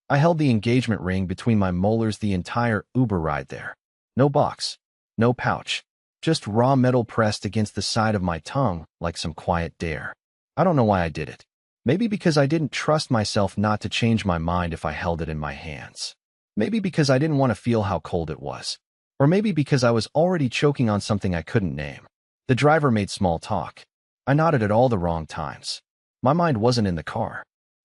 I held the engagement ring between my molars the entire Uber ride there. No box, no pouch, just raw metal pressed against the side of my tongue like some quiet dare. I don't know why I did it. Maybe because I didn't trust myself not to change my mind if I held it in my hands. Maybe because I didn't want to feel how cold it was. Or maybe because I was already choking on something I couldn't name. The driver made small talk. I nodded at all the wrong times. My mind wasn't in the car.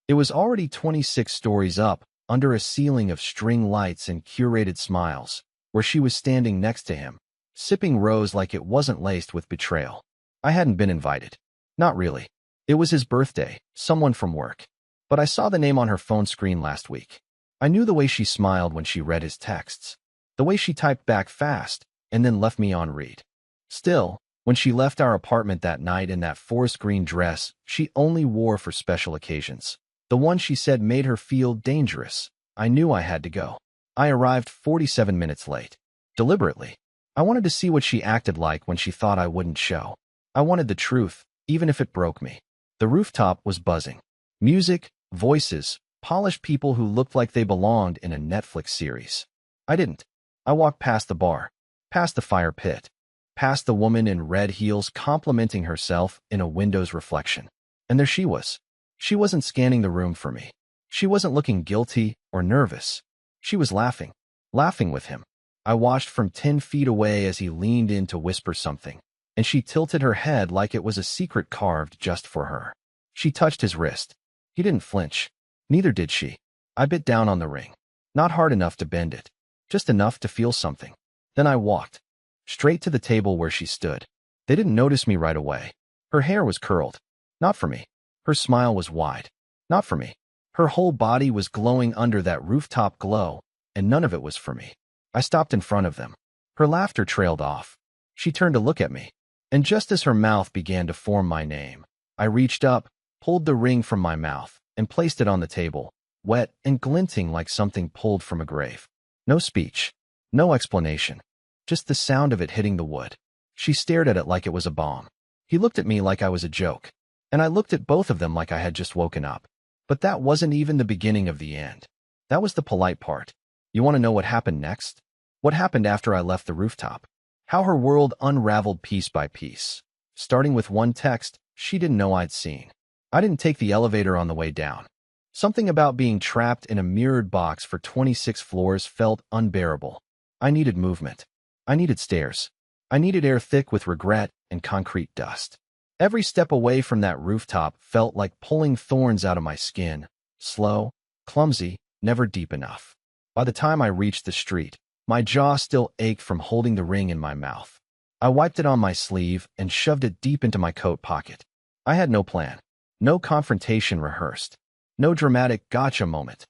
It was already 26 stories up, under a ceiling of string lights and curated smiles, where she was standing next to him, sipping rose like it wasn't laced with betrayal. I hadn't been invited. Not really. It was his birthday, someone from work. But I saw the name on her phone screen last week. I knew the way she smiled when she read his texts, the way she typed back fast and then left me on read. Still, when she left our apartment that night in that forest green dress she only wore for special occasions, the one she said made her feel dangerous, I knew I had to go. I arrived 47 minutes late. Deliberately. I wanted to see what she acted like when she thought I wouldn't show. I wanted the truth, even if it broke me. The rooftop was buzzing. Music, voices, polished people who looked like they belonged in a Netflix series. I didn't. I walked past the bar, past the fire pit, past the woman in red heels complimenting herself in a window's reflection. And there she was. She wasn't scanning the room for me. She wasn't looking guilty or nervous. She was laughing. Laughing with him. I watched from 10 feet away as he leaned in to whisper something, and she tilted her head like it was a secret carved just for her. She touched his wrist. He didn't flinch. Neither did she. I bit down on the ring. Not hard enough to bend it. Just enough to feel something. Then I walked. Straight to the table where she stood. They didn't notice me right away. Her hair was curled. Not for me. Her smile was wide. Not for me. Her whole body was glowing under that rooftop glow, and none of it was for me. I stopped in front of them. Her laughter trailed off. She turned to look at me. And just as her mouth began to form my name, I reached up, pulled the ring from my mouth, and placed it on the table, wet and glinting like something pulled from a grave. No speech. No explanation. Just the sound of it hitting the wood. She stared at it like it was a bomb. He looked at me like I was a joke. And I looked at both of them like I had just woken up. But that wasn't even the beginning of the end. That was the polite part. You want to know what happened next? What happened after I left the rooftop? How her world unraveled piece by piece. Starting with one text she didn't know I'd seen. I didn't take the elevator on the way down. Something about being trapped in a mirrored box for 26 floors felt unbearable. I needed movement. I needed stairs. I needed air thick with regret and concrete dust. Every step away from that rooftop felt like pulling thorns out of my skin. Slow, clumsy, never deep enough. By the time I reached the street, my jaw still ached from holding the ring in my mouth. I wiped it on my sleeve and shoved it deep into my coat pocket. I had no plan. No confrontation rehearsed. No dramatic gotcha moment.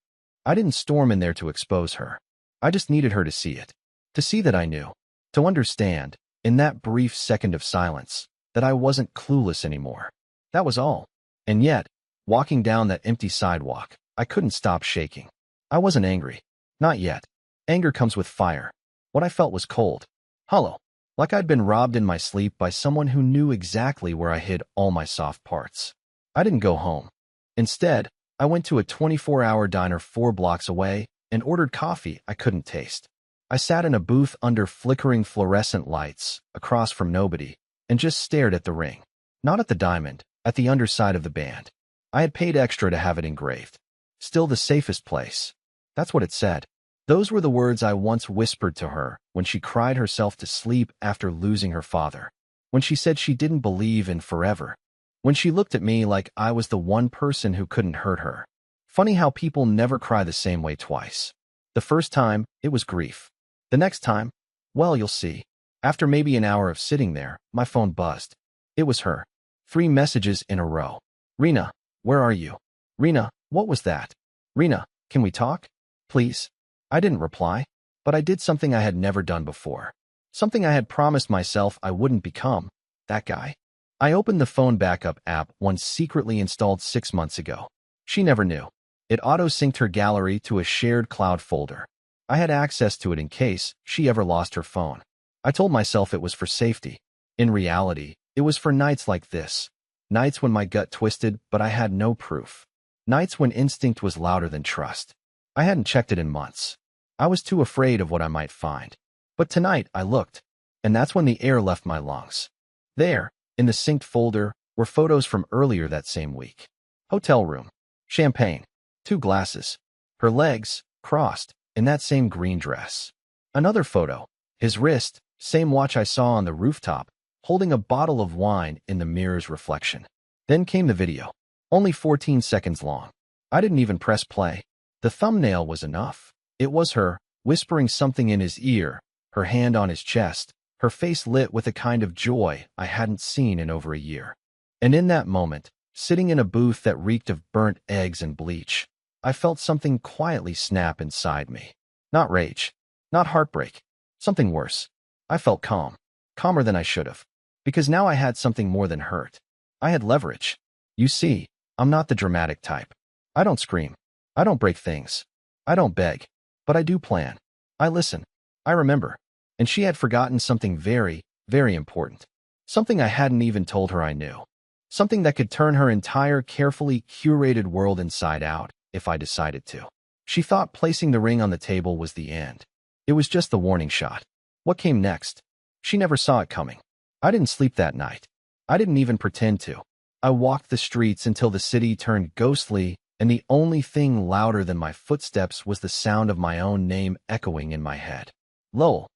I didn't storm in there to expose her. I just needed her to see it. To see that I knew. To understand, in that brief second of silence, that I wasn't clueless anymore. That was all. And yet, walking down that empty sidewalk, I couldn't stop shaking. I wasn't angry. Not yet. Anger comes with fire. What I felt was cold. Hollow. Like I'd been robbed in my sleep by someone who knew exactly where I hid all my soft parts. I didn't go home. Instead, I went to a 24-hour diner 4 blocks away and ordered coffee I couldn't taste. I sat in a booth under flickering fluorescent lights, across from nobody, and just stared at the ring. Not at the diamond, at the underside of the band. I had paid extra to have it engraved. Still the safest place. That's what it said. Those were the words I once whispered to her when she cried herself to sleep after losing her father. When she said she didn't believe in forever. When she looked at me like I was the one person who couldn't hurt her. Funny how people never cry the same way twice. The first time, it was grief. The next time, well, you'll see. After maybe an hour of sitting there, my phone buzzed. It was her. 3 messages in a row. Rena, where are you? Rena, what was that? Rena, can we talk? Please. I didn't reply, but I did something I had never done before. Something I had promised myself I wouldn't become. That guy. I opened the phone backup app once secretly installed 6 months ago. She never knew. It auto-synced her gallery to a shared cloud folder. I had access to it in case she ever lost her phone. I told myself it was for safety. In reality, it was for nights like this. Nights when my gut twisted, but I had no proof. Nights when instinct was louder than trust. I hadn't checked it in months. I was too afraid of what I might find. But tonight I looked, and that's when the air left my lungs. There, in the synced folder, were photos from earlier that same week. Hotel room, champagne, 2 glasses, her legs, crossed, in that same green dress. Another photo, his wrist, same watch I saw on the rooftop, holding a bottle of wine in the mirror's reflection. Then came the video, only 14 seconds long. I didn't even press play. The thumbnail was enough. It was her, whispering something in his ear, her hand on his chest, her face lit with a kind of joy I hadn't seen in over a year. And in that moment, sitting in a booth that reeked of burnt eggs and bleach, I felt something quietly snap inside me. Not rage, not heartbreak, something worse. I felt calm, calmer than I should have, because now I had something more than hurt. I had leverage. You see, I'm not the dramatic type. I don't scream. I don't break things. I don't beg. But I do plan. I listen. I remember. And she had forgotten something very, very important. Something I hadn't even told her I knew. Something that could turn her entire carefully curated world inside out, if I decided to. She thought placing the ring on the table was the end. It was just the warning shot. What came next? She never saw it coming. I didn't sleep that night. I didn't even pretend to. I walked the streets until the city turned ghostly, and the only thing louder than my footsteps was the sound of my own name echoing in my head. Lowell.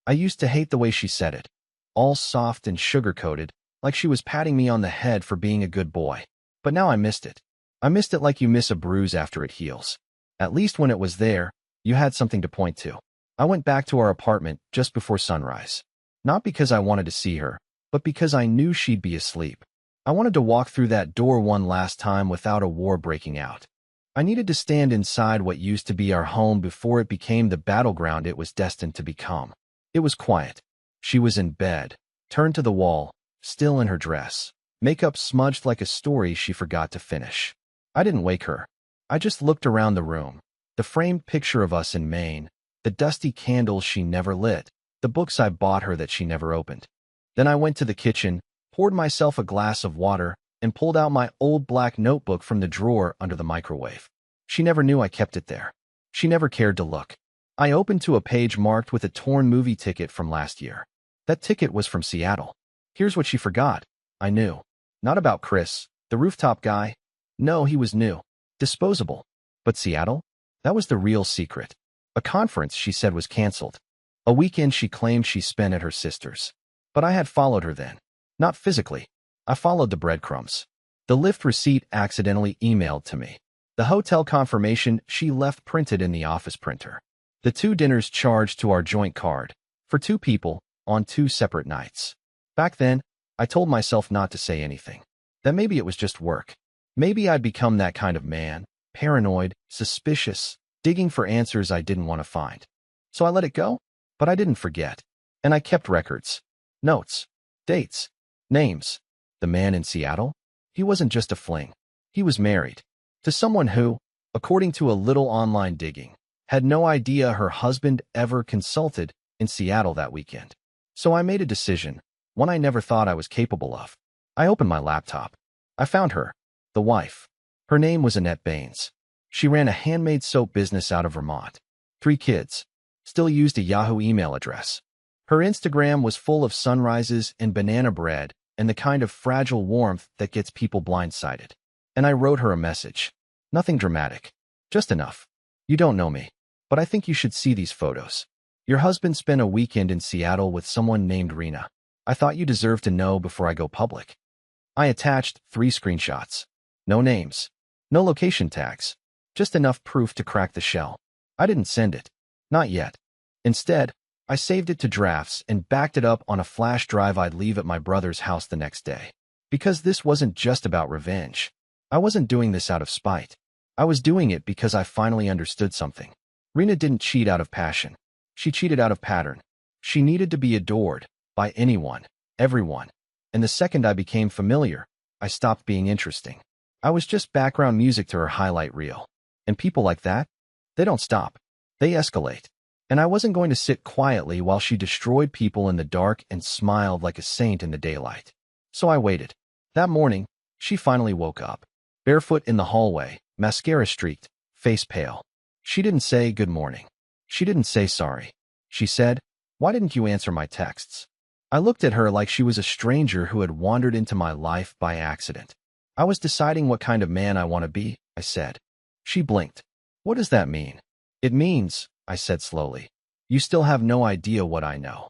I used to hate the way she said it. All soft and sugar-coated, like she was patting me on the head for being a good boy. But now I missed it. I missed it like you miss a bruise after it heals. At least when it was there, you had something to point to. I went back to our apartment just before sunrise. Not because I wanted to see her, but because I knew she'd be asleep. I wanted to walk through that door one last time without a war breaking out. I needed to stand inside what used to be our home before it became the battleground it was destined to become. It was quiet. She was in bed, turned to the wall, still in her dress, makeup smudged like a story she forgot to finish. I didn't wake her. I just looked around the room. The framed picture of us in Maine, the dusty candles she never lit, the books I bought her that she never opened. Then I went to the kitchen, poured myself a glass of water, and pulled out my old black notebook from the drawer under the microwave. She never knew I kept it there. She never cared to look. I opened to a page marked with a torn movie ticket from last year. That ticket was from Seattle. Here's what she forgot. I knew. Not about Chris, the rooftop guy. No, he was new. Disposable. But Seattle? That was the real secret. A conference she said was canceled. A weekend she claimed she spent at her sister's. But I had followed her then. Not physically. I followed the breadcrumbs. The lift receipt accidentally emailed to me. The hotel confirmation she left printed in the office printer. The 2 dinners charged to our joint card. For 2 people, on 2 separate nights. Back then, I told myself not to say anything. That maybe it was just work. Maybe I'd become that kind of man, paranoid, suspicious, digging for answers I didn't want to find. So I let it go, but I didn't forget. And I kept records. Notes. Dates. Names. The man in Seattle? He wasn't just a fling. He was married. To someone who, according to a little online digging, had no idea her husband ever consulted in Seattle that weekend. So I made a decision, one I never thought I was capable of. I opened my laptop. I found her, the wife. Her name was Annette Baines. She ran a handmade soap business out of Vermont. 3 kids. Still used a Yahoo email address. Her Instagram was full of sunrises and banana bread and the kind of fragile warmth that gets people blindsided. And I wrote her a message. Nothing dramatic. Just enough. You don't know me, but I think you should see these photos. Your husband spent a weekend in Seattle with someone named Rena. I thought you deserved to know before I go public. I attached 3 screenshots. No names. No location tags. Just enough proof to crack the shell. I didn't send it. Not yet. Instead, I saved it to drafts and backed it up on a flash drive I'd leave at my brother's house the next day. Because this wasn't just about revenge. I wasn't doing this out of spite. I was doing it because I finally understood something. Rena didn't cheat out of passion. She cheated out of pattern. She needed to be adored by anyone, everyone. And the second I became familiar, I stopped being interesting. I was just background music to her highlight reel. And people like that, they don't stop. They escalate. And I wasn't going to sit quietly while she destroyed people in the dark and smiled like a saint in the daylight. So I waited. That morning, she finally woke up. Barefoot in the hallway, mascara streaked, face pale. She didn't say good morning. She didn't say sorry. She said, "Why didn't you answer my texts?" I looked at her like she was a stranger who had wandered into my life by accident. "I was deciding what kind of man I want to be," I said. She blinked. "What does that mean?" "It means," I said slowly, "you still have no idea what I know."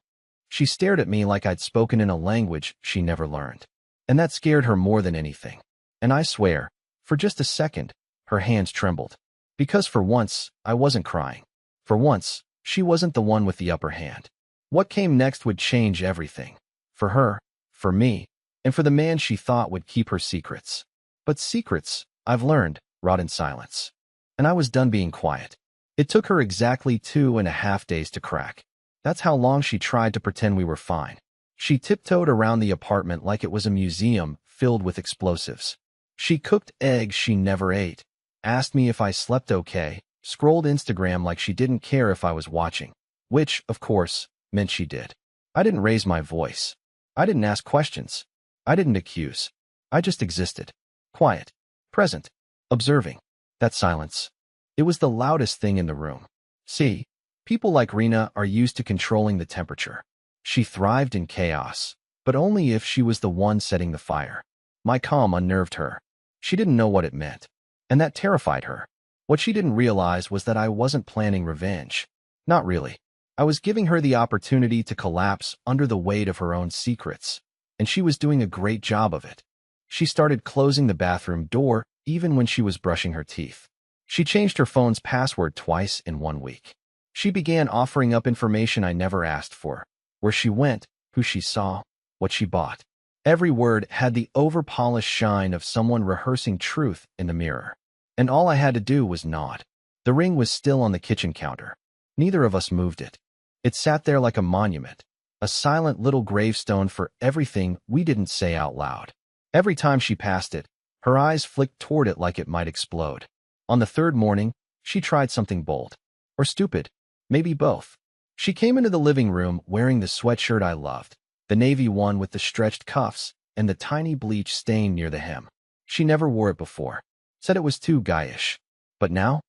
She stared at me like I'd spoken in a language she never learned. And that scared her more than anything. And I swear, for just a second, her hands trembled. Because for once, I wasn't crying. For once, she wasn't the one with the upper hand. What came next would change everything. For her, for me, and for the man she thought would keep her secrets. But secrets, I've learned, rot in silence. And I was done being quiet. It took her exactly 2.5 days to crack. That's how long she tried to pretend we were fine. She tiptoed around the apartment like it was a museum filled with explosives. She cooked eggs she never ate, asked me if I slept okay, scrolled Instagram like she didn't care if I was watching, which, of course, meant she did. I didn't raise my voice. I didn't ask questions. I didn't accuse. I just existed. Quiet. Present. Observing. That silence. It was the loudest thing in the room. See, people like Rena are used to controlling the temperature. She thrived in chaos, but only if she was the one setting the fire. My calm unnerved her. She didn't know what it meant, and that terrified her. What she didn't realize was that I wasn't planning revenge. Not really. I was giving her the opportunity to collapse under the weight of her own secrets, and she was doing a great job of it. She started closing the bathroom door even when she was brushing her teeth. She changed her phone's password twice in 1 week. She began offering up information I never asked for. Where she went, who she saw, what she bought. Every word had the over-polished shine of someone rehearsing truth in the mirror. And all I had to do was nod. The ring was still on the kitchen counter. Neither of us moved it. It sat there like a monument, a silent little gravestone for everything we didn't say out loud. Every time she passed it, her eyes flicked toward it like it might explode. On the third morning, she tried something bold. Or stupid. Maybe both. She came into the living room wearing the sweatshirt I loved, the navy one with the stretched cuffs and the tiny bleach stain near the hem. She never wore it before. Said it was too guyish. But now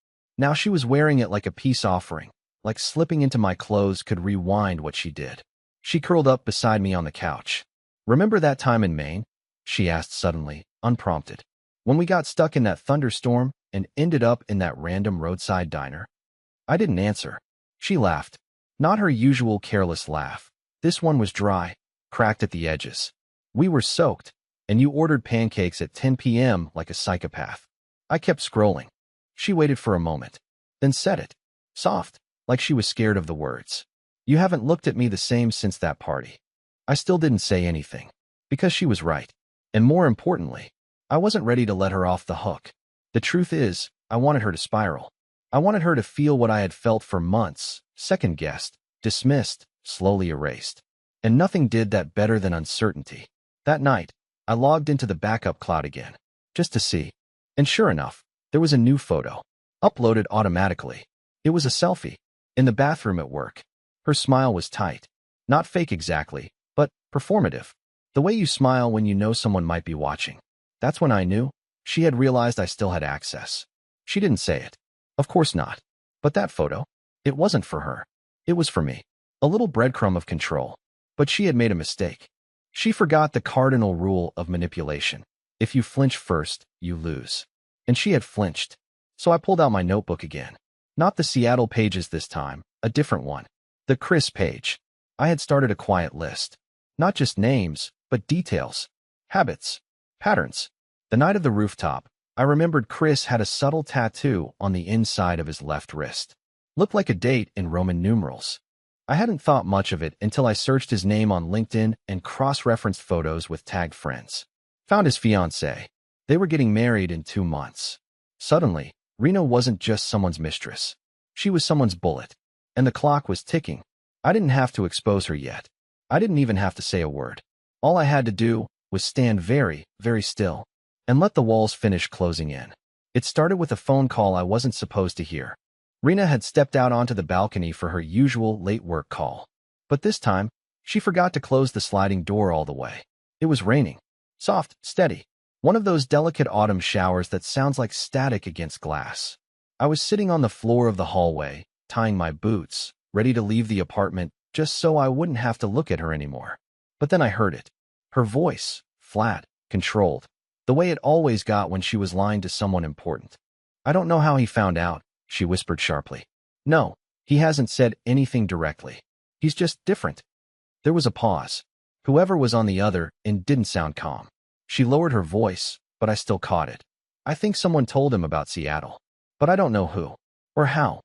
she was wearing it like a peace offering. Like slipping into my clothes could rewind what she did. She curled up beside me on the couch. "Remember that time in Maine?" she asked suddenly, unprompted. "When we got stuck in that thunderstorm and ended up in that random roadside diner?" I didn't answer. She laughed. Not her usual careless laugh. This one was dry, cracked at the edges. "We were soaked, and you ordered pancakes at 10 p.m. like a psychopath." I kept scrolling. She waited for a moment, then said it. Soft. Like she was scared of the words. "You haven't looked at me the same since that party." I still didn't say anything, because she was right. And more importantly, I wasn't ready to let her off the hook. The truth is, I wanted her to spiral. I wanted her to feel what I had felt for months, second-guessed, dismissed, slowly erased. And nothing did that better than uncertainty. That night, I logged into the backup cloud again, just to see. And sure enough, there was a new photo, uploaded automatically. It was a selfie. In the bathroom at work. Her smile was tight. Not fake exactly, but performative. The way you smile when you know someone might be watching. That's when I knew. She had realized I still had access. She didn't say it. Of course not. But that photo, it wasn't for her. It was for me. A little breadcrumb of control. But she had made a mistake. She forgot the cardinal rule of manipulation. If you flinch first, you lose. And she had flinched. So I pulled out my notebook again. Not the Seattle pages this time, a different one. The Chris page. I had started a quiet list. Not just names, but details. Habits. Patterns. The night of the rooftop, I remembered Chris had a subtle tattoo on the inside of his left wrist. Looked like a date in Roman numerals. I hadn't thought much of it until I searched his name on LinkedIn and cross-referenced photos with tagged friends. Found his fiancée. They were getting married in 2 months. Suddenly, Rena wasn't just someone's mistress. She was someone's bullet. And the clock was ticking. I didn't have to expose her yet. I didn't even have to say a word. All I had to do was stand very, very still and let the walls finish closing in. It started with a phone call I wasn't supposed to hear. Rena had stepped out onto the balcony for her usual late work call. But this time, she forgot to close the sliding door all the way. It was raining. Soft, steady. One of those delicate autumn showers that sounds like static against glass. I was sitting on the floor of the hallway, tying my boots, ready to leave the apartment just so I wouldn't have to look at her anymore. But then I heard it. Her voice, flat, controlled, the way it always got when she was lying to someone important. "I don't know how he found out," she whispered sharply. "No, he hasn't said anything directly. He's just different." There was a pause. Whoever was on the other end didn't sound calm. She lowered her voice, but I still caught it. "I think someone told him about Seattle, but I don't know who or how."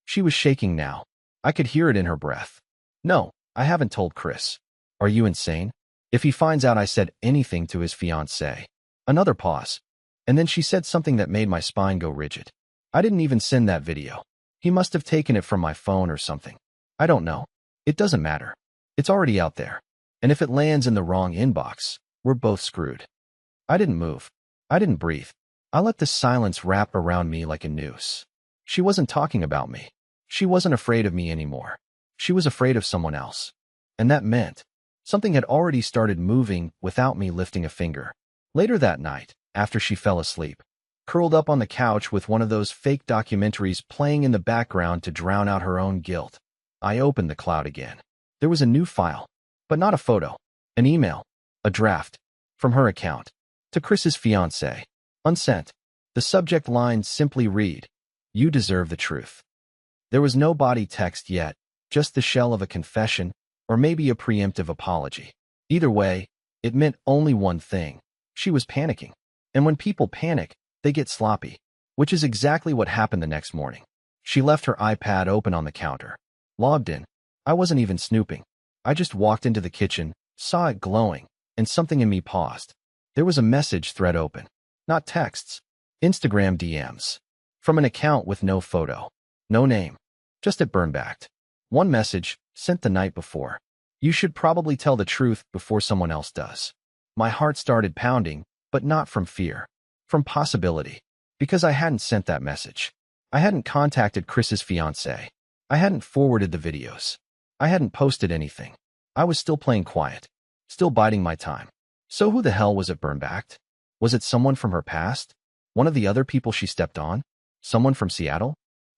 She was shaking now. I could hear it in her breath. "No, I haven't told Chris." "Are you insane? If he finds out I said anything to his fiancée." Another pause. And then she said something that made my spine go rigid. "I didn't even send that video. He must have taken it from my phone or something. I don't know. It doesn't matter. It's already out there. And if it lands in the wrong inbox, we're both screwed." I didn't move. I didn't breathe. I let the silence wrap around me like a noose. She wasn't talking about me. She wasn't afraid of me anymore. She was afraid of someone else. And that meant something had already started moving without me lifting a finger. Later that night, after she fell asleep, curled up on the couch with one of those fake documentaries playing in the background to drown out her own guilt, I opened the cloud again. There was a new file, but not a photo, an email, a draft, from her account, to Chris's fiancée, unsent. The subject line simply read, "You deserve the truth." There was no body text yet, just the shell of a confession, or maybe a preemptive apology. Either way, it meant only one thing. She was panicking. And when people panic, they get sloppy, which is exactly what happened the next morning. She left her iPad open on the counter, logged in. I wasn't even snooping. I just walked into the kitchen, saw it glowing, and something in me paused. There was a message thread open. Not texts. Instagram DMs. From an account with no photo. No name. Just it burned back. One message, sent the night before. "You should probably tell the truth before someone else does." My heart started pounding, but not from fear. From possibility. Because I hadn't sent that message. I hadn't contacted Chris's fiancée. I hadn't forwarded the videos. I hadn't posted anything. I was still playing quiet. Still biding my time. So who the hell was it burned back? Was it someone from her past? One of the other people she stepped on? Someone from Seattle?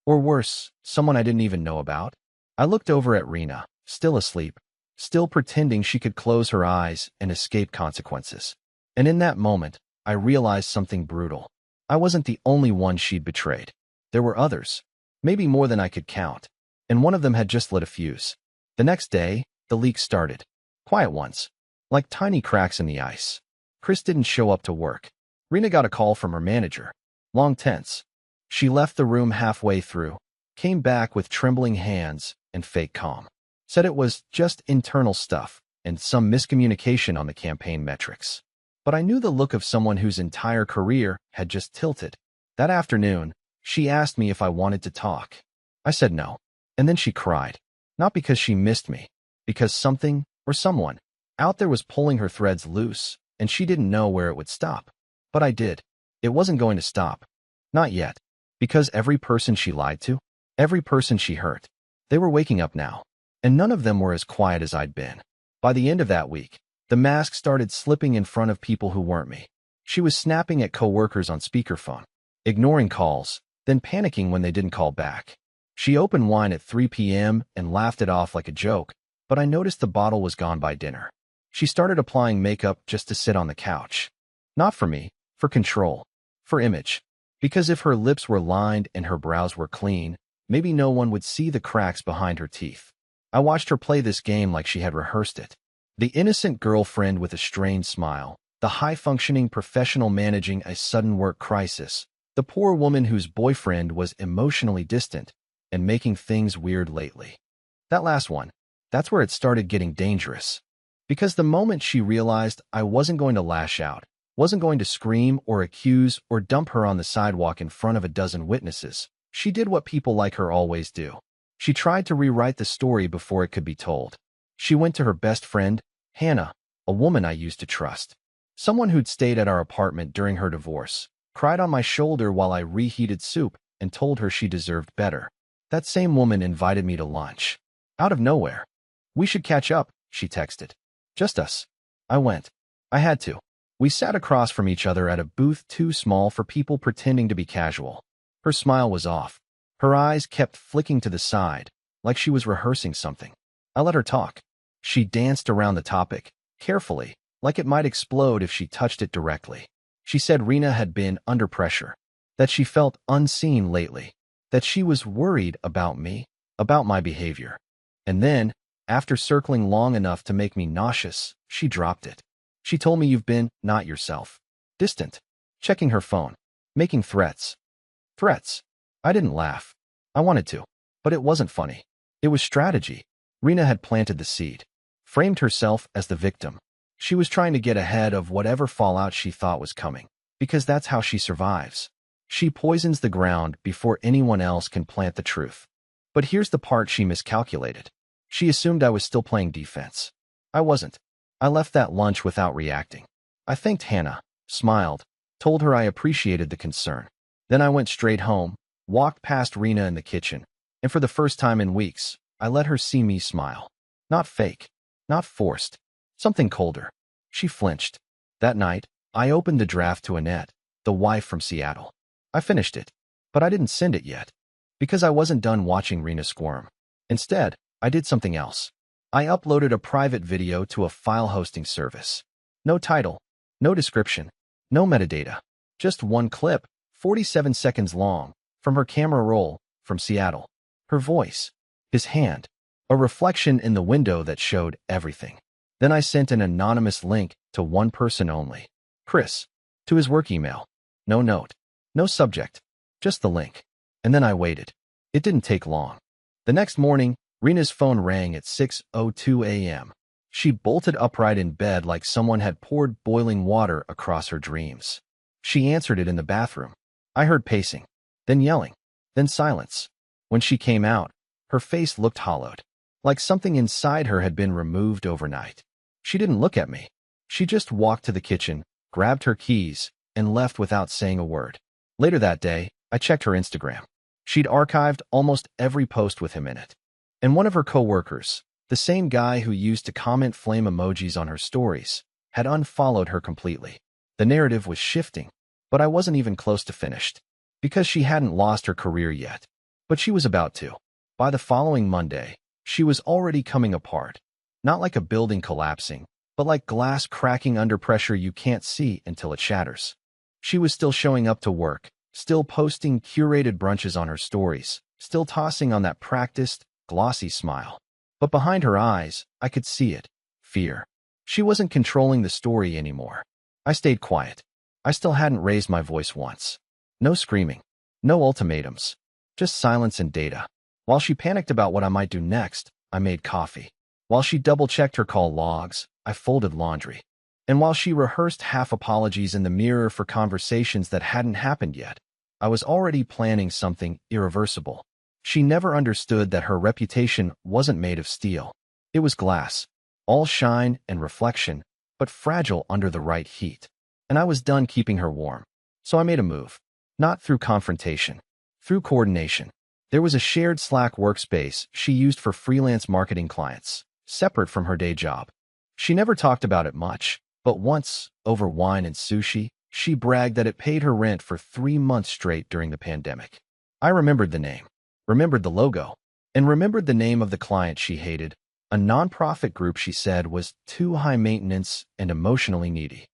Or worse, someone I didn't even know about? I looked over at Rena, still asleep, still pretending she could close her eyes and escape consequences. And in that moment, I realized something brutal. I wasn't the only one she'd betrayed. There were others, maybe more than I could count, and one of them had just lit a fuse. The next day, the leaks started. Quiet ones, like tiny cracks in the ice. Chris didn't show up to work. Rena got a call from her manager. Long tense. She left the room halfway through, came back with trembling hands and fake calm. Said it was just internal stuff and some miscommunication on the campaign metrics. But I knew the look of someone whose entire career had just tilted. That afternoon, she asked me if I wanted to talk. I said no. And then she cried. Not because she missed me, because something or someone out there was pulling her threads loose, and she didn't know where it would stop. But I did. It wasn't going to stop. Not yet. Because every person she lied to, every person she hurt, they were waking up now. And none of them were as quiet as I'd been. By the end of that week, the mask started slipping in front of people who weren't me. She was snapping at coworkers on speakerphone, ignoring calls, then panicking when they didn't call back. She opened wine at 3 p.m. and laughed it off like a joke, but I noticed the bottle was gone by dinner. She started applying makeup just to sit on the couch. Not for me, for control, for image. Because if her lips were lined and her brows were clean, maybe no one would see the cracks behind her teeth. I watched her play this game like she had rehearsed it. The innocent girlfriend with a strained smile, the high-functioning professional managing a sudden work crisis, the poor woman whose boyfriend was emotionally distant and making things weird lately. That last one, that's where it started getting dangerous. Because the moment she realized I wasn't going to lash out, wasn't going to scream or accuse or dump her on the sidewalk in front of a dozen witnesses, she did what people like her always do. She tried to rewrite the story before it could be told. She went to her best friend, Hannah, a woman I used to trust. Someone who'd stayed at our apartment during her divorce, cried on my shoulder while I reheated soup and told her she deserved better. That same woman invited me to lunch. Out of nowhere. "We should catch up," she texted. "Just us." I went. I had to. We sat across from each other at a booth too small for people pretending to be casual. Her smile was off. Her eyes kept flicking to the side, like she was rehearsing something. I let her talk. She danced around the topic, carefully, like it might explode if she touched it directly. She said Rena had been under pressure, that she felt unseen lately, that she was worried about me, about my behavior. And then, after circling long enough to make me nauseous, she dropped it. She told me you've been not yourself. Distant. Checking her phone. Making threats. Threats. I didn't laugh. I wanted to. But it wasn't funny. It was strategy. Rena had planted the seed. Framed herself as the victim. She was trying to get ahead of whatever fallout she thought was coming. Because that's how she survives. She poisons the ground before anyone else can plant the truth. But here's the part she miscalculated. She assumed I was still playing defense. I wasn't. I left that lunch without reacting. I thanked Hannah, smiled, told her I appreciated the concern. Then I went straight home, walked past Rena in the kitchen, and for the first time in weeks, I let her see me smile. Not fake, not forced, something colder. She flinched. That night, I opened the draft to Annette, the wife from Seattle. I finished it, but I didn't send it yet, because I wasn't done watching Rena squirm. Instead, I did something else. I uploaded a private video to a file hosting service. No title, no description, no metadata. Just one clip, 47 seconds long, from her camera roll, from Seattle. Her voice, his hand, a reflection in the window that showed everything. Then I sent an anonymous link to one person only, Chris, to his work email. No note, no subject, just the link. And then I waited. It didn't take long. The next morning, Rena's phone rang at 6:02 a.m. She bolted upright in bed like someone had poured boiling water across her dreams. She answered it in the bathroom. I heard pacing, then yelling, then silence. When she came out, her face looked hollowed, like something inside her had been removed overnight. She didn't look at me. She just walked to the kitchen, grabbed her keys, and left without saying a word. Later that day, I checked her Instagram. She'd archived almost every post with him in it. And one of her coworkers, the same guy who used to comment flame emojis on her stories, had unfollowed her completely. The narrative was shifting, but I wasn't even close to finished, because she hadn't lost her career yet. But she was about to. By the following Monday, she was already coming apart. Not like a building collapsing, but like glass cracking under pressure you can't see until it shatters. She was still showing up to work, still posting curated brunches on her stories, still tossing on that practiced, glossy smile. But behind her eyes, I could see it. Fear. She wasn't controlling the story anymore. I stayed quiet. I still hadn't raised my voice once. No screaming. No ultimatums. Just silence and data. While she panicked about what I might do next, I made coffee. While she double-checked her call logs, I folded laundry. And while she rehearsed half apologies in the mirror for conversations that hadn't happened yet, I was already planning something irreversible. She never understood that her reputation wasn't made of steel. It was glass, all shine and reflection, but fragile under the right heat. And I was done keeping her warm. So I made a move. Not through confrontation. Through coordination. There was a shared Slack workspace she used for freelance marketing clients, separate from her day job. She never talked about it much, but once, over wine and sushi, she bragged that it paid her rent for 3 months straight during the pandemic. I remembered the name. Remembered the logo, and remembered the name of the client she hated, a nonprofit group she said was too high maintenance and emotionally needy.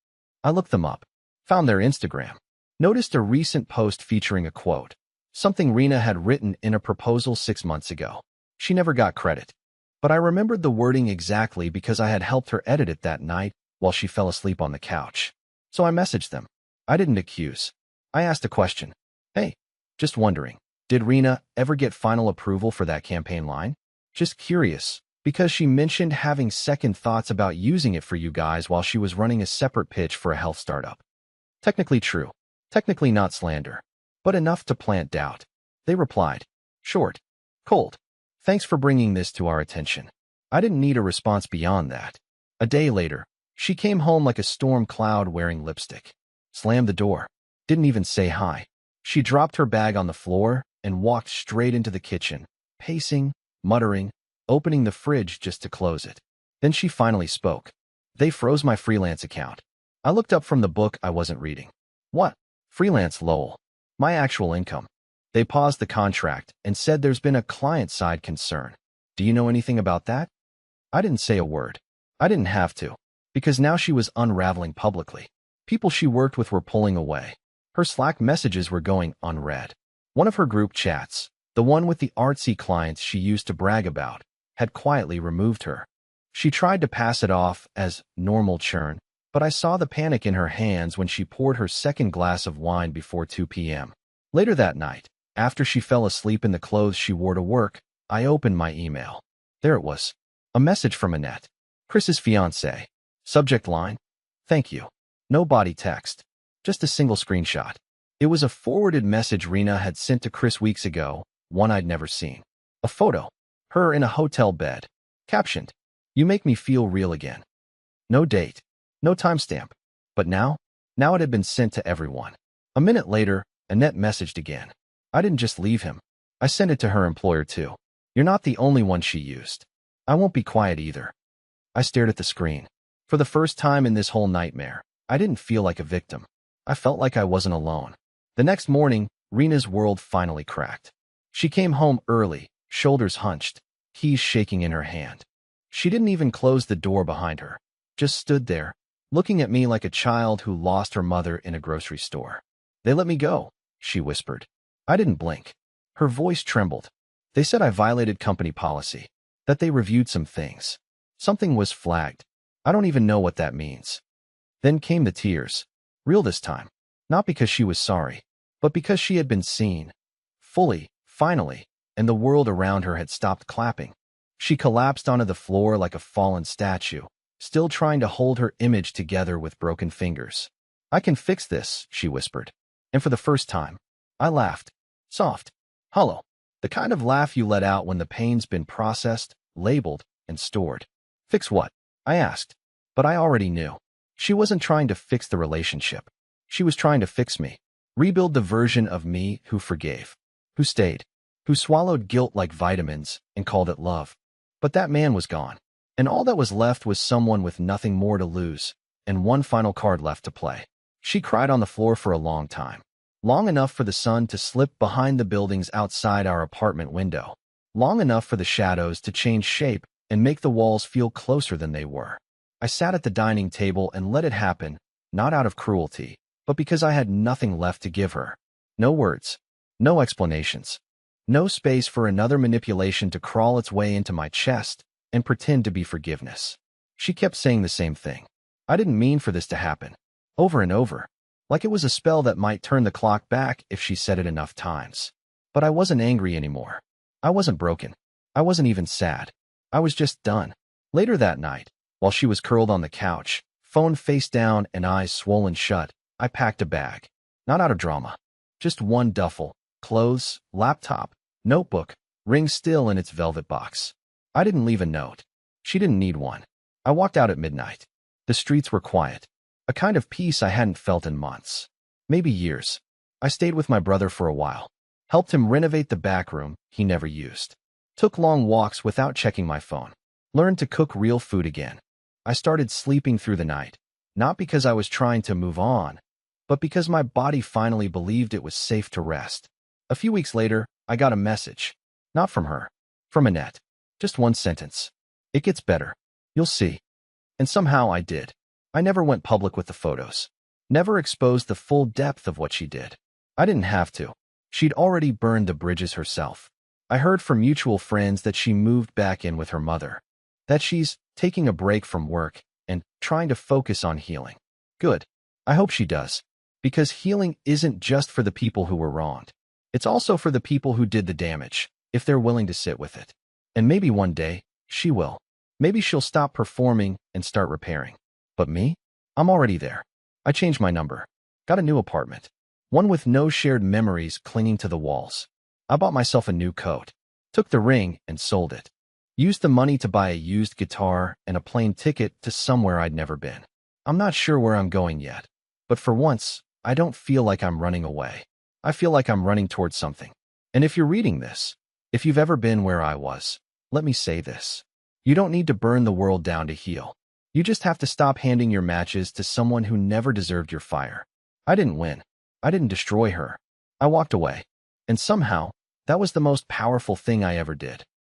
I looked them up, found their Instagram, noticed a recent post featuring a quote, something Rena had written in a proposal 6 months ago. She never got credit, but I remembered the wording exactly because I had helped her edit it that night while she fell asleep on the couch. So I messaged them. I didn't accuse. I asked a question. Hey, just wondering. Did Rena ever get final approval for that campaign line? Just curious, because she mentioned having second thoughts about using it for you guys while she was running a separate pitch for a health startup. Technically true, technically not slander, but enough to plant doubt. They replied, short, cold. Thanks for bringing this to our attention. I didn't need a response beyond that. A day later, she came home like a storm cloud wearing lipstick. Slammed the door. Didn't even say hi. She dropped her bag on the floor and walked straight into the kitchen, pacing, muttering, opening the fridge just to close it. Then she finally spoke. They froze my freelance account. I looked up from the book I wasn't reading. What? Freelance lol. My actual income. They paused the contract and said there's been a client-side concern. Do you know anything about that? I didn't say a word. I didn't have to, because now she was unraveling publicly. People she worked with were pulling away. Her Slack messages were going unread. One of her group chats, the one with the artsy clients she used to brag about, had quietly removed her. She tried to pass it off as normal churn, but I saw the panic in her hands when she poured her second glass of wine before 2 p.m. Later that night, after she fell asleep in the clothes she wore to work, I opened my email. There it was. A message from Annette, Chris's fiancée. Subject line, "Thank you." No body text, just a single screenshot. It was a forwarded message Rena had sent to Chris weeks ago, one I'd never seen. A photo, her in a hotel bed, captioned, "You make me feel real again." No date, no timestamp. But now it had been sent to everyone. A minute later, Annette messaged again. I didn't just leave him. I sent it to her employer too. You're not the only one she used. I won't be quiet either. I stared at the screen. For the first time in this whole nightmare, I didn't feel like a victim. I felt like I wasn't alone. The next morning, Rena's world finally cracked. She came home early, shoulders hunched, keys shaking in her hand. She didn't even close the door behind her, just stood there, looking at me like a child who lost her mother in a grocery store. They let me go, she whispered. I didn't blink. Her voice trembled. They said I violated company policy, that they reviewed some things. Something was flagged. I don't even know what that means. Then came the tears. Real this time. Not because she was sorry, but because she had been seen. Fully, finally, and the world around her had stopped clapping. She collapsed onto the floor like a fallen statue, still trying to hold her image together with broken fingers. I can fix this, she whispered. And for the first time, I laughed. Soft, hollow, the kind of laugh you let out when the pain's been processed, labeled, and stored. Fix what? I asked. But I already knew. She wasn't trying to fix the relationship. She was trying to fix me. Rebuild the version of me who forgave, who stayed, who swallowed guilt like vitamins and called it love. But that man was gone. And all that was left was someone with nothing more to lose, and one final card left to play. She cried on the floor for a long time. Long enough for the sun to slip behind the buildings outside our apartment window. Long enough for the shadows to change shape and make the walls feel closer than they were. I sat at the dining table and let it happen, not out of cruelty, but because I had nothing left to give her. No words, no explanations, no space for another manipulation to crawl its way into my chest and pretend to be forgiveness. She kept saying the same thing. I didn't mean for this to happen. Over and over. Like it was a spell that might turn the clock back if she said it enough times. But I wasn't angry anymore. I wasn't broken. I wasn't even sad. I was just done. Later that night, while she was curled on the couch, phone face down and eyes swollen shut, I packed a bag. Not out of drama. Just one duffel, clothes, laptop, notebook, ring still in its velvet box. I didn't leave a note. She didn't need one. I walked out at midnight. The streets were quiet. A kind of peace I hadn't felt in months. Maybe years. I stayed with my brother for a while. Helped him renovate the back room he never used. Took long walks without checking my phone. Learned to cook real food again. I started sleeping through the night. Not because I was trying to move on, but because my body finally believed it was safe to rest. A few weeks later, I got a message. Not from her. From Annette. Just one sentence. It gets better. You'll see. And somehow I did. I never went public with the photos. Never exposed the full depth of what she did. I didn't have to. She'd already burned the bridges herself. I heard from mutual friends that she moved back in with her mother. That she's taking a break from work and trying to focus on healing. Good. I hope she does. Because healing isn't just for the people who were wronged. It's also for the people who did the damage, if they're willing to sit with it. And maybe one day, she will. Maybe she'll stop performing and start repairing. But me? I'm already there. I changed my number. Got a new apartment. One with no shared memories clinging to the walls. I bought myself a new coat. Took the ring and sold it. Used the money to buy a used guitar and a plane ticket to somewhere I'd never been. I'm not sure where I'm going yet. But for once, I don't feel like I'm running away. I feel like I'm running towards something. And if you're reading this, if you've ever been where I was, let me say this. You don't need to burn the world down to heal. You just have to stop handing your matches to someone who never deserved your fire. I didn't win. I didn't destroy her. I walked away. And somehow, that was the most powerful thing I ever did.